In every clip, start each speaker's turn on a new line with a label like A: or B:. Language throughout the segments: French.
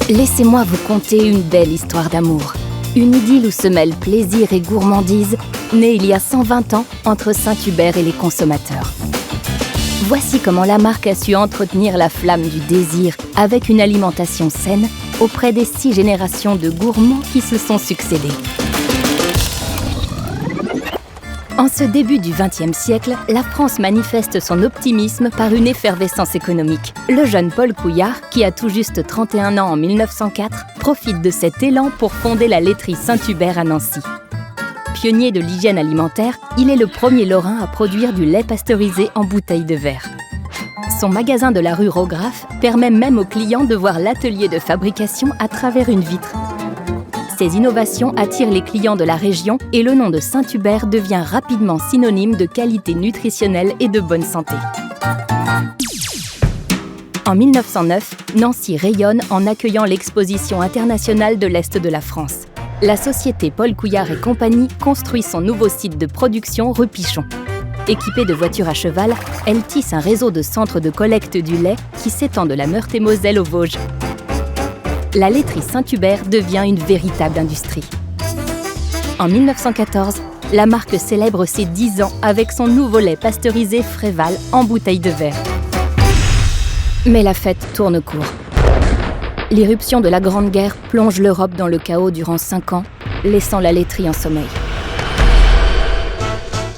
A: Laissez-moi vous conter une belle histoire d'amour. Une idylle où se mêlent plaisir et gourmandise, née il y a 120 ans entre Saint-Hubert et les consommateurs. Voici comment la marque a su entretenir la flamme du désir avec une alimentation saine auprès des 6 générations de gourmands qui se sont succédés. En ce début du XXe siècle, la France manifeste son optimisme par une effervescence économique. Le jeune Paul Couillard, qui a tout juste 31 ans en 1904, profite de cet élan pour fonder la laiterie Saint-Hubert à Nancy. Pionnier de l'hygiène alimentaire, il est le premier Lorrain à produire du lait pasteurisé en bouteille de verre. Son magasin de la rue Raugraff permet même aux clients de voir l'atelier de fabrication à travers une vitre. Ces innovations attirent les clients de la région et le nom de Saint-Hubert devient rapidement synonyme de qualité nutritionnelle et de bonne santé. En 1909, Nancy rayonne en accueillant l'exposition internationale de l'Est de la France. La société Paul Couillard et compagnie construit son nouveau site de production rue Pichon. Équipée de voitures à cheval, elle tisse un réseau de centres de collecte du lait qui s'étend de la Meurthe-et-Moselle aux Vosges. La laiterie Saint-Hubert devient une véritable industrie. En 1914, la marque célèbre ses 10 ans avec son nouveau lait pasteurisé Fréval en bouteille de verre. Mais la fête tourne court. L'irruption de la Grande Guerre plonge l'Europe dans le chaos durant 5 ans, laissant la laiterie en sommeil.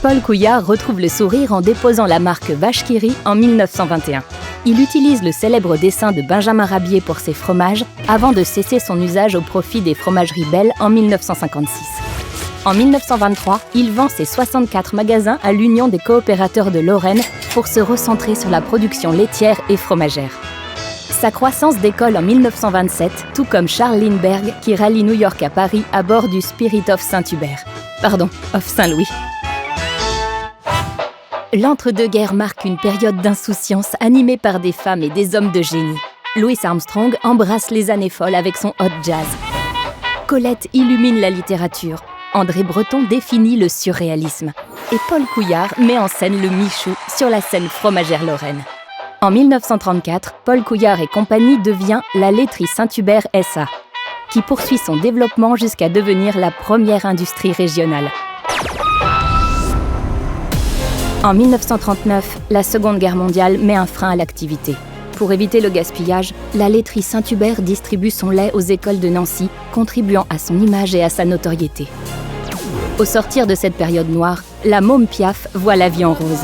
A: Paul Couillard retrouve le sourire en déposant la marque Vache qui rit en 1921. Il utilise le célèbre dessin de Benjamin Rabier pour ses fromages avant de cesser son usage au profit des fromageries Belle en 1956. En 1923, il vend ses 64 magasins à l'Union des coopérateurs de Lorraine pour se recentrer sur la production laitière et fromagère. Sa croissance décolle en 1927, tout comme Charles Lindbergh qui rallie New York à Paris à bord du Spirit of Saint-Hubert. Of Saint-Louis. L'entre-deux-guerres marque une période d'insouciance animée par des femmes et des hommes de génie. Louis Armstrong embrasse les années folles avec son hot jazz. Colette illumine la littérature. André Breton définit le surréalisme. Et Paul Couillard met en scène le Michou sur la scène fromagère lorraine. En 1934, Paul Couillard et compagnie devient la laiterie Saint-Hubert SA, qui poursuit son développement jusqu'à devenir la première industrie régionale. En 1939, la Seconde Guerre mondiale met un frein à l'activité. Pour éviter le gaspillage, la laiterie Saint-Hubert distribue son lait aux écoles de Nancy, contribuant à son image et à sa notoriété. Au sortir de cette période noire, la môme Piaf voit la vie en rose.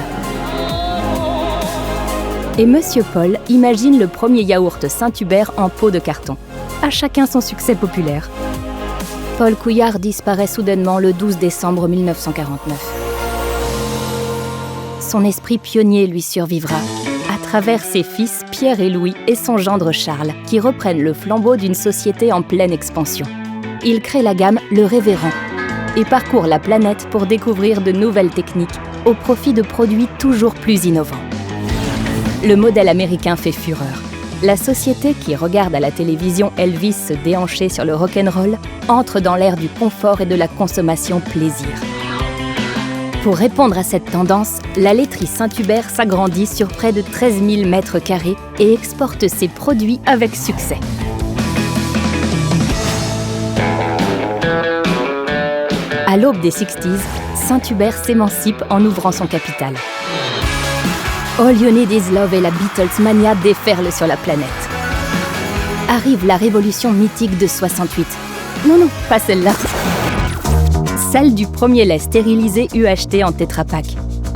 A: Et Monsieur Paul imagine le premier yaourt Saint-Hubert en pot de carton. À chacun son succès populaire. Paul Couillard disparaît soudainement le 12 décembre 1949. Son esprit pionnier lui survivra, à travers ses fils Pierre et Louis et son gendre Charles, qui reprennent le flambeau d'une société en pleine expansion. Il crée la gamme Le Révérend et parcourt la planète pour découvrir de nouvelles techniques au profit de produits toujours plus innovants. Le modèle américain fait fureur. La société qui regarde à la télévision Elvis se déhancher sur le rock'n'roll entre dans l'ère du confort et de la consommation plaisir. Pour répondre à cette tendance, la laiterie Saint-Hubert s'agrandit sur près de 13 000 mètres carrés et exporte ses produits avec succès. À l'aube des 60s, Saint-Hubert s'émancipe en ouvrant son capital. All You Need Is Love et la Beatles mania déferlent sur la planète. Arrive la révolution mythique de 68. Non, pas celle-là. Celle du premier lait stérilisé UHT en Tetra Pak.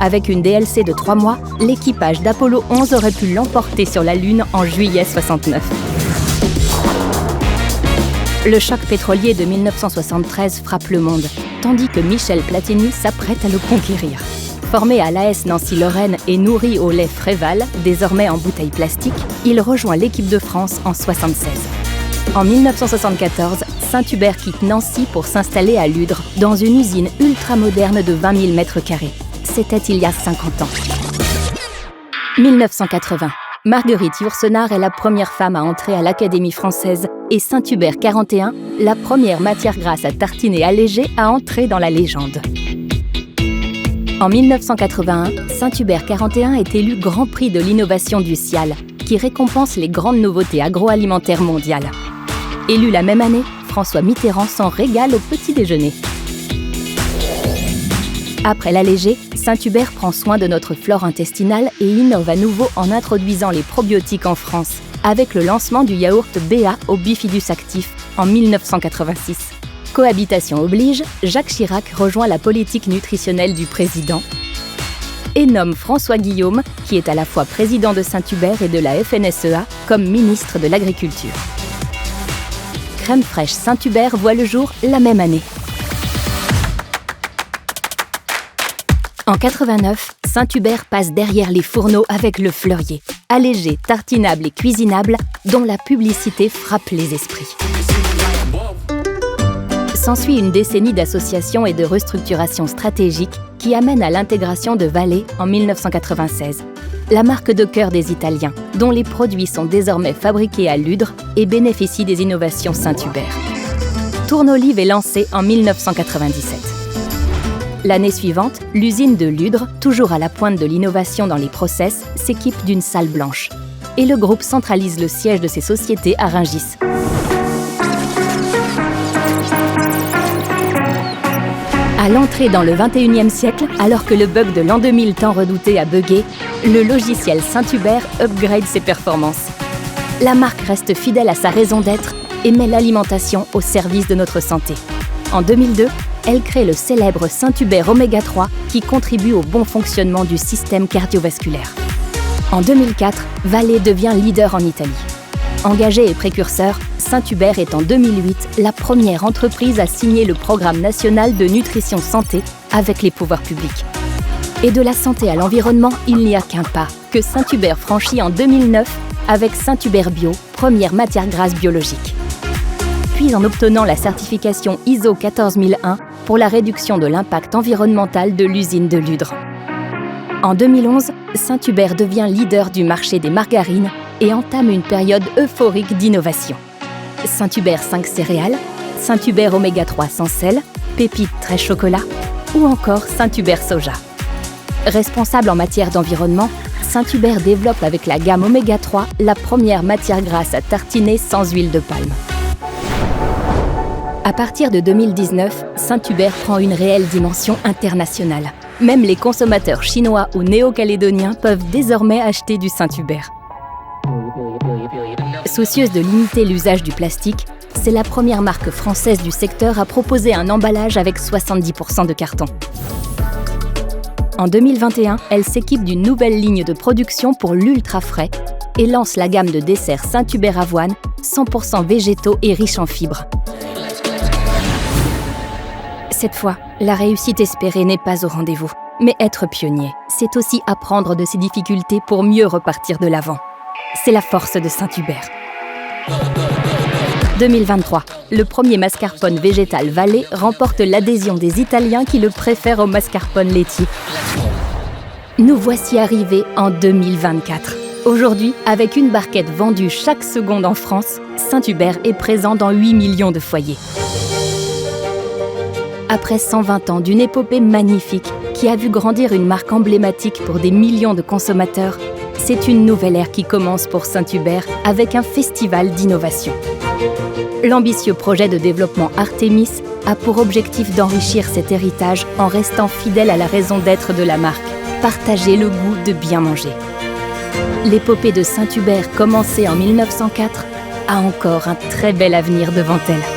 A: Avec une DLC de 3 mois, l'équipage d'Apollo 11 aurait pu l'emporter sur la Lune en juillet 69. Le choc pétrolier de 1973 frappe le monde, tandis que Michel Platini s'apprête à le conquérir. Formé à l'AS Nancy-Lorraine et nourri au lait Fréval, désormais en bouteille plastique, il rejoint l'équipe de France en 1976. En 1974, Saint-Hubert quitte Nancy pour s'installer à Ludre, dans une usine ultra-moderne de 20 000 m². C'était il y a 50 ans. 1980. Marguerite Yourcenar est la première femme à entrer à l'Académie française et Saint-Hubert 41, la première matière grasse à tartiner allégée à entrer dans la légende. En 1981, Saint-Hubert 41 est élu Grand Prix de l'innovation du Cial, qui récompense les grandes nouveautés agroalimentaires mondiales. Élu la même année, François Mitterrand s'en régale au petit déjeuner. Après l'allégé, Saint-Hubert prend soin de notre flore intestinale et innove à nouveau en introduisant les probiotiques en France, avec le lancement du yaourt BA au bifidus actif en 1986. Cohabitation oblige, Jacques Chirac rejoint la politique nutritionnelle du président et nomme François Guillaume, qui est à la fois président de Saint-Hubert et de la FNSEA, comme ministre de l'Agriculture. Crème fraîche Saint-Hubert voit le jour la même année. En 89, Saint-Hubert passe derrière les fourneaux avec le Fleurier, allégé, tartinable et cuisinable, dont la publicité frappe les esprits. S'ensuit une décennie d'associations et de restructuration stratégique qui amène à l'intégration de Vallée en 1996, la marque de cœur des Italiens, dont les produits sont désormais fabriqués à Ludre et bénéficient des innovations Saint-Hubert. Tourne-Olive est lancée en 1997. L'année suivante, l'usine de Ludre, toujours à la pointe de l'innovation dans les process, s'équipe d'une salle blanche. Et le groupe centralise le siège de ses sociétés à Rungis. À l'entrée dans le XXIe siècle, alors que le bug de l'an 2000 tant redouté a bugué, le logiciel Saint-Hubert upgrade ses performances. La marque reste fidèle à sa raison d'être et met l'alimentation au service de notre santé. En 2002, elle crée le célèbre Saint-Hubert Oméga 3 qui contribue au bon fonctionnement du système cardiovasculaire. En 2004, Vallée devient leader en Italie. Engagé et précurseur, Saint-Hubert est en 2008 la première entreprise à signer le programme national de nutrition santé avec les pouvoirs publics. Et de la santé à l'environnement, il n'y a qu'un pas, que Saint-Hubert franchit en 2009 avec Saint-Hubert Bio, première matière grasse biologique. Puis en obtenant la certification ISO 14001 pour la réduction de l'impact environnemental de l'usine de Ludre. En 2011, Saint-Hubert devient leader du marché des margarines et entame une période euphorique d'innovation. Saint-Hubert 5 céréales, Saint-Hubert Oméga 3 sans sel, Pépites très chocolat ou encore Saint-Hubert soja. Responsable en matière d'environnement, Saint-Hubert développe avec la gamme Oméga 3 la première matière grasse à tartiner sans huile de palme. À partir de 2019, Saint-Hubert prend une réelle dimension internationale. Même les consommateurs chinois ou néo-calédoniens peuvent désormais acheter du Saint-Hubert. Soucieuse de limiter l'usage du plastique, c'est la première marque française du secteur à proposer un emballage avec 70% de carton. En 2021, elle s'équipe d'une nouvelle ligne de production pour l'ultra frais et lance la gamme de desserts Saint-Hubert avoine, 100% végétaux et riches en fibres. Cette fois, la réussite espérée n'est pas au rendez-vous. Mais être pionnier, c'est aussi apprendre de ses difficultés pour mieux repartir de l'avant. C'est la force de Saint-Hubert. 2023, le premier mascarpone végétal Vallée remporte l'adhésion des Italiens qui le préfèrent au mascarpone laitier. Nous voici arrivés en 2024. Aujourd'hui, avec une barquette vendue chaque seconde en France, Saint-Hubert est présent dans 8 millions de foyers. Après 120 ans d'une épopée magnifique qui a vu grandir une marque emblématique pour des millions de consommateurs, c'est une nouvelle ère qui commence pour Saint-Hubert avec un festival d'innovation. L'ambitieux projet de développement Artemis a pour objectif d'enrichir cet héritage en restant fidèle à la raison d'être de la marque, partager le goût de bien manger. L'épopée de Saint-Hubert, commencée en 1904, a encore un très bel avenir devant elle.